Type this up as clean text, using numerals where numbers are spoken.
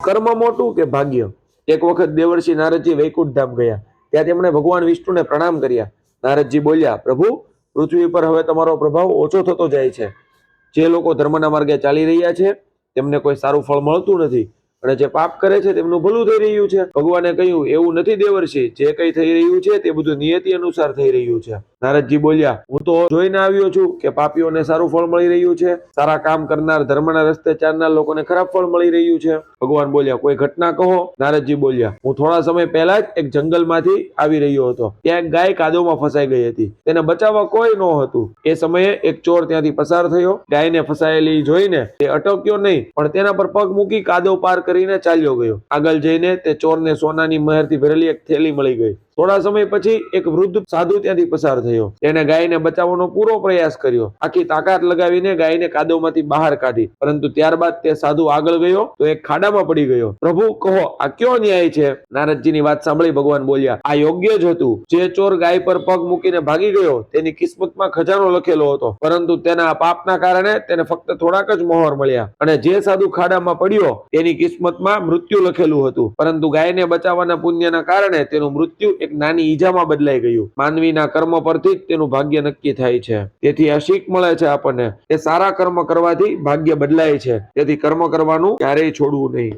કર્મ મોટું કે ભાગ્ય? એક વખત દેવર્ષિ નારદજી વૈકુંઠ ધામ ગયા. ત્યાં તેમણે ભગવાન વિષ્ણુને પ્રણામ કર્યા. નારદજી બોલ્યા, પ્રભુ, પૃથ્વી પર હવે તમારો પ્રભાવ ઓછો થતો જાય છે. જે લોકો ધર્મના માર્ગે ચાલી રહ્યા છે તેમને કોઈ સારું ફળ મળતું નથી, અને જે પાપ કરે છે તેમનું ભલું થઈ રહ્યું છે. ભગવાને કહ્યું, એવું નથી દેવર્ષિ, જે કંઈ થઈ રહ્યું છે તે બધું નિયતિ અનુસાર થઈ રહ્યું છે. નારદજી બોલ્યા, હું તો જોઈને આવ્યો છું કે પાપીઓને સારું ફળ મળી રહ્યું છે, સારા કામ કરનાર ધર્મના રસ્તે ચાલનાર લોકોને ખરાબ ફળ મળી રહ્યું છે. ભગવાન બોલ્યા, કોઈ ઘટના કહો. નારદજી બોલ્યા, હું થોડા સમય પહેલા જ એક જંગલમાંથી આવી રહ્યો હતો. ત્યાં એક ગાય કાદવમાં ફસાઈ ગઈ હતી. તેને બચાવવા કોઈ ન હતું. એ સમયે એક ચોર ત્યાંથી પસાર થયો. ગાયને ફસાયેલી જોઈને તે અટક્યો નહીં, પણ તેના પર પગ મૂકી કાદવ પાર કરીને ચાલ્યો ગયો. આગળ જઈને તે ચોરને સોનાની મહેરથી ભરેલી એક થેલી મળી ગઈ. થોડા સમય પછી એક વૃદ્ધ સાધુ ત્યાંથી પસાર થયો. તેને ગાયને બચાવવાનો પૂરો પ્રયાસ કર્યો. આખી તાકાત લગાવીને ગાયને કાદવમાંથી બહાર કાઢી, પરંતુ ત્યારબાદ તે સાધુ આગળ ગયો તો એક ખાડામાં પડી ગયો. પ્રભુ, કહો, આ કયો ન્યાય છે? નારદજીની વાત સાંભળી ભગવાન બોલ્યા, આ યોગ્ય જ હતું. જે ચોર ગાય પર પગ મૂકીને ભાગી ગયો તેની કિસ્મતમાં ખજાનો લખેલો હતો, પરંતુ તેના પાપના કારણે તેને ફક્ત થોડાક જ મોહર મળ્યા. અને જે સાધુ ખાડામાં પડ્યો તેની કિસ્મતમાં મૃત્યુ લખેલું હતું, પરંતુ ગાયને બચાવવાના પુણ્યના કારણે તેનું મૃત્યુ એક નાની ઈજામાં બદલાઈ ગયું. માનવીના કર્મ પરથી જ તેનું ભાગ્ય નક્કી થાય છે. તેથી આ શીખ મળે છે આપણને કે સારા કર્મ કરવાથી ભાગ્ય બદલાય છે. તેથી કર્મ કરવાનું ક્યારેય છોડવું નહીં.